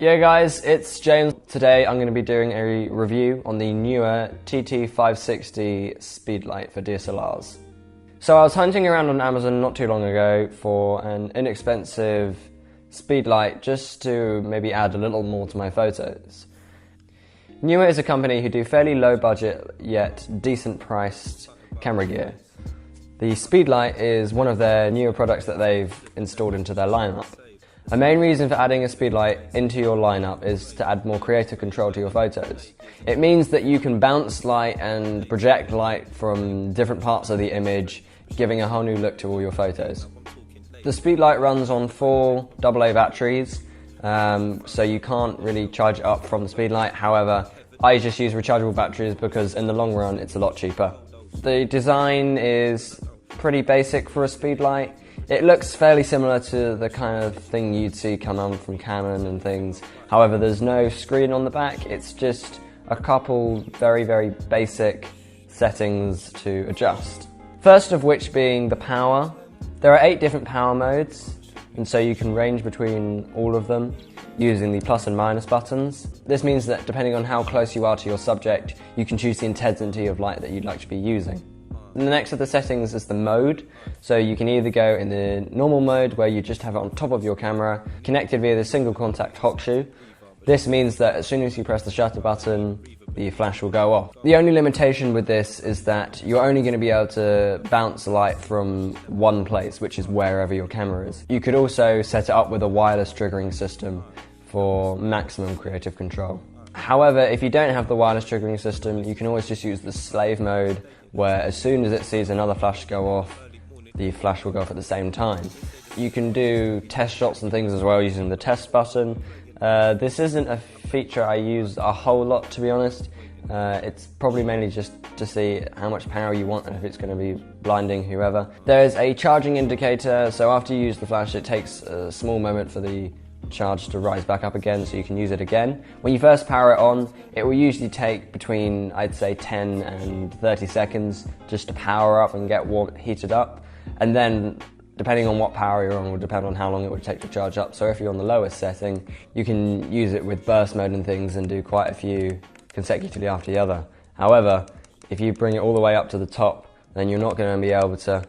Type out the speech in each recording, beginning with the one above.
Yeah guys, it's James. Today I'm going to be doing a review on the Neewer TT560 Speedlite for DSLRs. So I was hunting around on Amazon not too long ago for an inexpensive Speedlite just to maybe add a little more to my photos. Neewer is a company who do fairly low budget yet decent priced camera gear. The Speedlite is one of their newer products that they've installed into their lineup. A main reason for adding a Speedlite into your lineup is to add more creative control to your photos. It means that you can bounce light and project light from different parts of the image, giving a whole new look to all your photos. The Speedlite runs on 4 AA batteries, so you can't really charge it up from the Speedlite. However, I just use rechargeable batteries because in the long run it's a lot cheaper. The design is pretty basic for a Speedlite. It looks fairly similar to the kind of thing you'd see come on from Canon and things. However, there's no screen on the back. It's just a couple very basic settings to adjust. First of which being the power. There are 8 different power modes, and so you can range between all of them using the plus and minus buttons. This means that depending on how close you are to your subject, you can choose the intensity of light that you'd like to be using. And the next of the settings is the mode, so you can either go in the normal mode where you just have it on top of your camera, connected via the single contact hot shoe. This means that as soon as you press the shutter button, the flash will go off. The only limitation with this is that you're only going to be able to bounce light from one place, which is wherever your camera is. You could also set it up with a wireless triggering system for maximum creative control. However, if you don't have the wireless triggering system, you can always just use the slave mode, where as soon as it sees another flash go off, the flash will go off at the same time. You can do test shots and things as well using the test button. This isn't a feature I use a whole lot, to be honest. It's probably mainly just to see how much power you want and if it's going to be blinding whoever. There's a charging indicator, so after you use the flash it takes a small moment for the charge to rise back up again so you can use it again. When you first power it on, it will usually take between, I'd say, 10 and 30 seconds just to power up and get heated up, and then depending on what power you're on will depend on how long it would take to charge up. So if you're on the lowest setting, you can use it with burst mode and things and do quite a few consecutively after the other. However, if you bring it all the way up to the top, then you're not going to be able to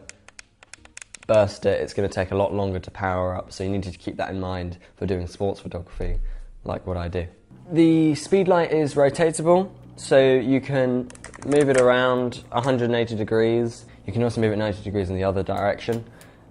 burst it. It's going to take a lot longer to power up, so you need to keep that in mind for doing sports photography like what I do. The Speedlite is rotatable, so you can move it around 180 degrees. You can also move it 90 degrees in the other direction.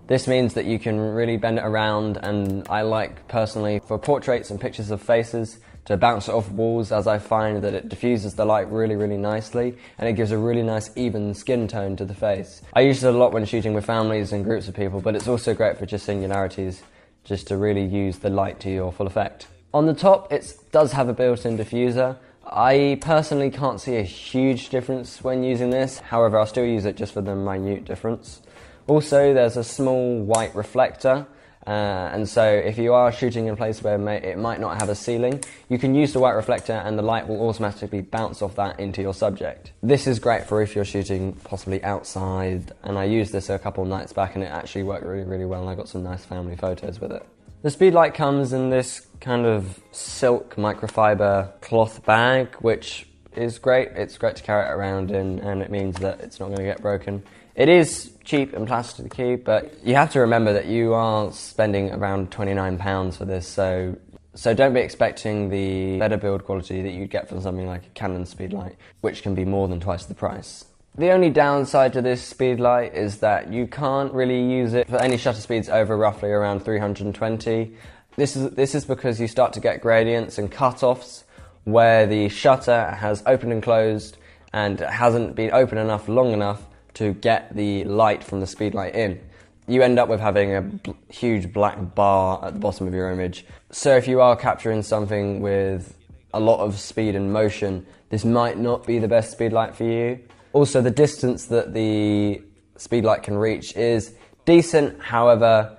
This means that you can really bend it around, and I like personally for portraits and pictures of faces to bounce it off walls, as I find that it diffuses the light really nicely and it gives a really nice even skin tone to the face. I use it a lot when shooting with families and groups of people, but it's also great for just singularities, just to really use the light to your full effect. On the top it does have a built-in diffuser. I personally can't see a huge difference when using this, however I'll still use it just for the minute difference. Also there's a small white reflector, and so if you are shooting in a place where it might not have a ceiling, you can use the white reflector and the light will automatically bounce off that into your subject. This is great for if you're shooting possibly outside, and I used this a couple of nights back and it actually worked really well and I got some nice family photos with it. The Speedlite comes in this kind of silk microfiber cloth bag, which is great. It's great to carry it around in, and it means that it's not going to get broken. It is cheap and plasticky, but you have to remember that you are spending around £29 for this, so don't be expecting the better build quality that you'd get from something like a Canon Speedlite, which can be more than twice the price. The only downside to this Speedlite is that you can't really use it for any shutter speeds over roughly around 320. This is because you start to get gradients and cut-offs where the shutter has opened and closed and it hasn't been open enough long enough to get the light from the Speedlite in. You end up with having a huge black bar at the bottom of your image. So if you are capturing something with a lot of speed and motion, this might not be the best Speedlite for you. Also, the distance that the Speedlite can reach is decent, however,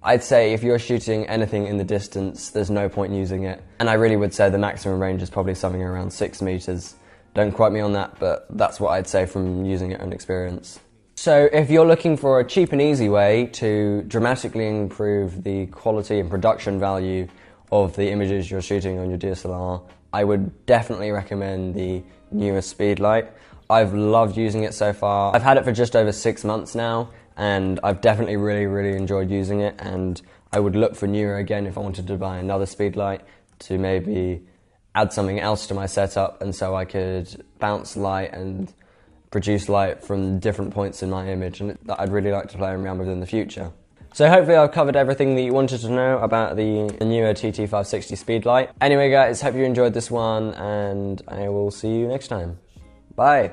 I'd say if you're shooting anything in the distance, there's no point in using it. And I really would say the maximum range is probably something around 6 meters. Don't quote me on that, but that's what I'd say from using it on experience. So if you're looking for a cheap and easy way to dramatically improve the quality and production value of the images you're shooting on your DSLR, I would definitely recommend the Neewer Speedlite. I've loved using it so far. I've had it for just over 6 months now, and I've definitely really enjoyed using it, and I would look for Neewer again if I wanted to buy another Speedlite to maybe add something else to my setup, and so I could bounce light and produce light from different points in my image, and that I'd really like to play around with in the future. So hopefully I've covered everything that you wanted to know about the Neewer TT560 Speedlite. Anyway guys, hope you enjoyed this one, and I will see you next time. Bye!